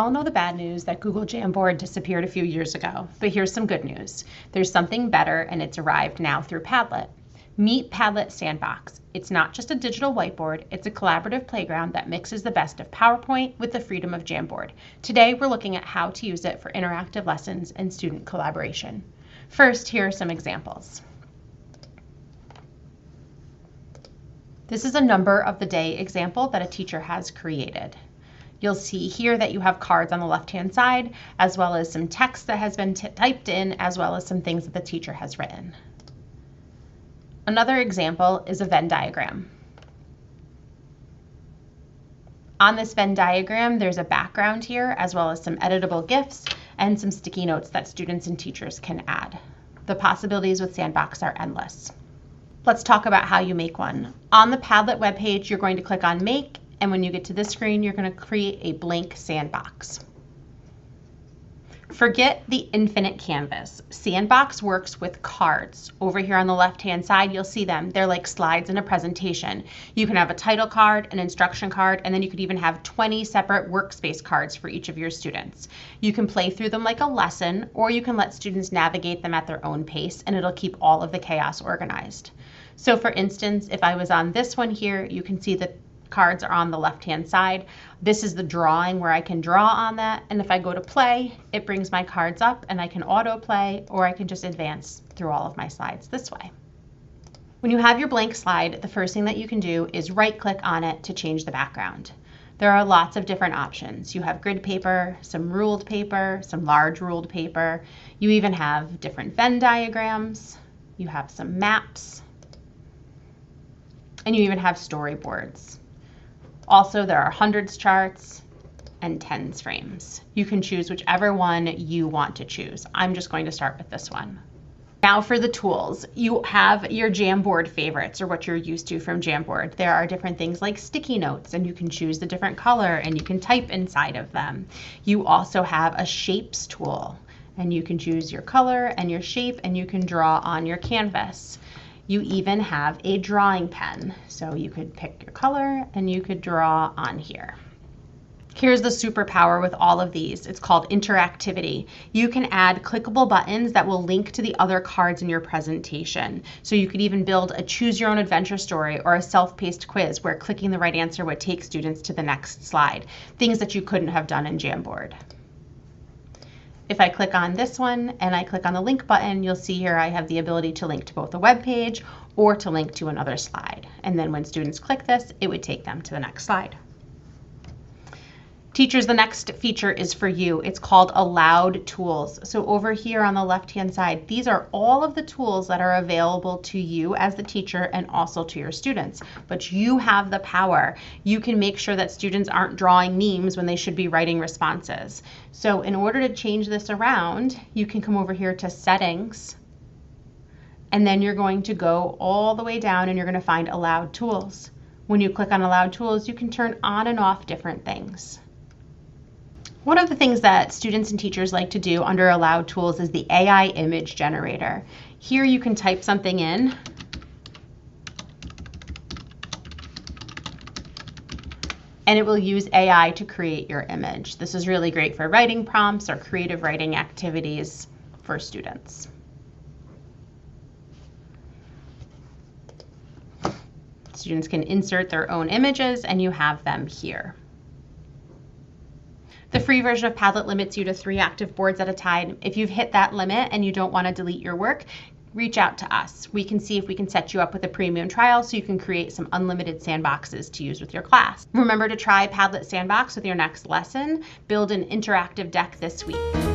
all know the bad news that Google Jamboard disappeared a few years ago, but here's some good news. There's something better, and it's arrived now through Padlet. Meet Padlet Sandbox. It's not just a digital whiteboard, it's a collaborative playground that mixes the best of PowerPoint with the freedom of Jamboard. Today, we're looking at how to use it for interactive lessons and student collaboration. First, here are some examples. This is a number of the day example that a teacher has created. You'll see here that you have cards on the left-hand side, as well as some text that has been typed in, as well as some things that the teacher has written. Another example is a Venn diagram. On this Venn diagram, there's a background here, as well as some editable GIFs and some sticky notes that students and teachers can add. The possibilities with Sandbox are endless. Let's talk about how you make one. On the Padlet webpage, you're going to click on Make, and when you get to this screen, you're going to create a blank sandbox. Forget the infinite canvas. Sandbox works with cards. Over here on the left-hand side, you'll see them. They're like slides in a presentation. You can have a title card, an instruction card, and then you could even have 20 separate workspace cards for each of your students. You can play through them like a lesson, or you can let students navigate them at their own pace, and it'll keep all of the chaos organized. So for instance, if I was on this one here, you can see the cards are on the left-hand side. This is the drawing where I can draw on that, and if I go to play, it brings my cards up and I can autoplay, or I can just advance through all of my slides this way. When you have your blank slide, the first thing that you can do is right-click on it to change the background. There are lots of different options. You have grid paper, some ruled paper, some large ruled paper. You even have different Venn diagrams. You have some maps. And you even have storyboards. Also, there are hundreds charts and tens frames. You can choose whichever one you want to choose. I'm just going to start with this one. Now for the tools. You have your Jamboard favorites, or what you're used to from Jamboard. There are different things like sticky notes, and you can choose the different color and you can type inside of them. You also have a shapes tool, and you can choose your color and your shape, and you can draw on your canvas. You even have a drawing pen, so you could pick your color and you could draw on here. Here's the superpower with all of these. It's called interactivity. You can add clickable buttons that will link to the other cards in your presentation. So you could even build a choose your own adventure story or a self-paced quiz where clicking the right answer would take students to the next slide, things that you couldn't have done in Jamboard. If I click on this one and I click on the link button, you'll see here I have the ability to link to both a web page or to link to another slide. And then when students click this, it would take them to the next slide. Teachers, the next feature is for you. It's called Allowed Tools. So over here on the left-hand side, these are all of the tools that are available to you as the teacher and also to your students. But you have the power. You can make sure that students aren't drawing memes when they should be writing responses. So in order to change this around, you can come over here to Settings, and then you're going to go all the way down and you're going to find Allowed Tools. When you click on Allowed Tools, you can turn on and off different things. One of the things that students and teachers like to do under Allowed Tools is the AI image generator. Here you can type something in, and it will use AI to create your image. This is really great for writing prompts or creative writing activities for students. Students can insert their own images, and you have them here. The free version of Padlet limits you to 3 active boards at a time. If you've hit that limit and you don't want to delete your work, reach out to us. We can see if we can set you up with a premium trial so you can create some unlimited sandboxes to use with your class. Remember to try Padlet Sandbox with your next lesson. Build an interactive deck this week.